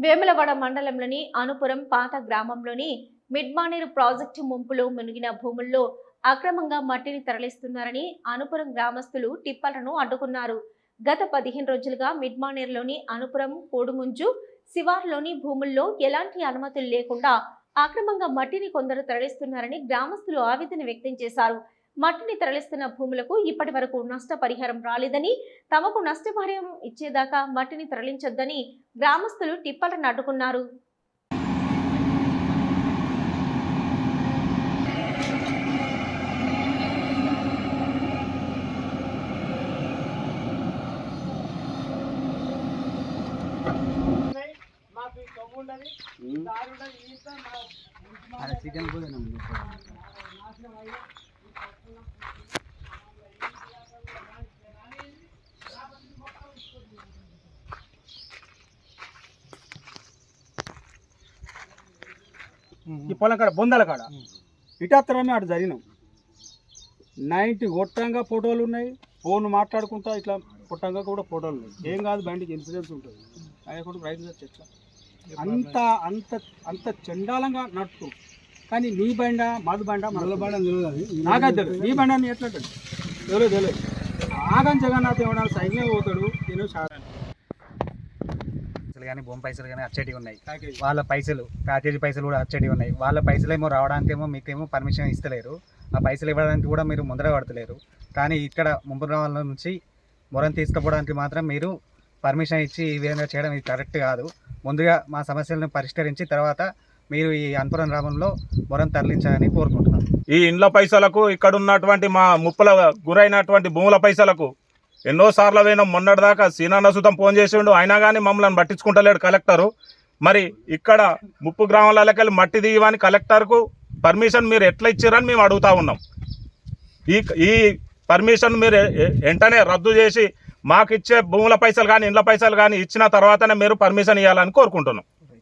వేములవాడ మండలంలోని అనుపురం పాత గ్రామంలోని మిడ్మానేరు ప్రాజెక్టు ముంపులో మునిగిన భూముల్లో అక్రమంగా మట్టిని తరలిస్తున్నారని అనుపురం గ్రామస్తులు టిప్పర్లను అడ్డుకున్నారు. గత 15 రోజులుగా మిడ్మానేరులోని అనుపురం కోడుముంజు శివార్లోని భూముల్లో ఎలాంటి అనుమతులు లేకుండా అక్రమంగా మట్టిని కొందరు తరలిస్తున్నారని గ్రామస్తులు ఆవేదన వ్యక్తం చేశారు. మట్టిని తరలిస్తున్న భూములకు ఇప్పటి వరకు నష్టపరిహారం రాలేదని, తమకు నష్టపరిహారం ఇచ్చేదాకా మట్టిని తరలించొద్దని గ్రామస్తులు టిప్పర్లను అడ్డుకున్నారు. ఈ పొలం కాడ బొందల కాడ ఇటాత్తరమే అటు జరిగినాం. 90 కొట్టంగా ఫోటోలు ఉన్నాయి, ఫోన్ మాట్లాడుకుంటా ఇట్లా కొట్టంగా కూడా ఫోటోలు ఉన్నాయి. ఏం కాదు, బండికి ఇన్సూరెన్స్ ఉంటుంది. అయ్యకుండా రైతు చర్చ అంత అంత అంత చండాలంగా నడుపు. కానీ నీ బండ మధు బండ మరల బండ నాకైతే తెలియదు. నీ బండ అని ఎట్లా తెలియదు. ఆగం జగన్నాథ్ ఏమన్నా సైన్యం పోతాడు. నేను కానీ భూమి పైసలు కానీ అచ్చేటివి ఉన్నాయి. వాళ్ళ పైసలు ప్యాకేజీ పైసలు కూడా అచ్చేటివి ఉన్నాయి. వాళ్ళ పైసలేమో రావడానికేమో మీకేమో పర్మిషన్ ఇస్తలేరు. ఆ పైసలు ఇవ్వడానికి కూడా మీరు ముందర పడతలేరు. కానీ ఇక్కడ ముంపు గ్రామాల నుంచి మొరం తీసుకుపోవడానికి మాత్రం మీరు పర్మిషన్ ఇచ్చి ఈ విధంగా చేయడం ఇది కరెక్ట్ కాదు. ముందుగా మా సమస్యలను పరిష్కరించి తర్వాత మీరు ఈ అనుపురం గ్రామంలో మొరం తరలించాలని కోరుకుంటున్నాం. ఈ ఇండ్ల పైసలకు ఇక్కడ ఉన్నటువంటి మా ముప్పుల గురైనటువంటి భూముల పైసలకు ఎన్నోసార్లు పోయినాం. మొన్నటిదాకా సీనాన్న సుతం ఫోన్ చేసిండు, అయినా కానీ మమ్మల్ని పట్టించుకుంటలేడు కలెక్టరు. మరి ఇక్కడ ముప్పు గ్రామాలకెళ్ళి మట్టి తీయమని కలెక్టర్కు పర్మిషన్ మీరు ఎట్లా ఇచ్చారని మేము అడుగుతా ఉన్నాం. ఈ పర్మిషన్ మీరు వెంటనే రద్దు చేసి మాకు ఇచ్చే భూముల పైసలు కానీ ఇండ్ల పైసలు కానీ ఇచ్చిన తర్వాతనే మీరు పర్మిషన్ ఇవ్వాలని కోరుకుంటున్నాం.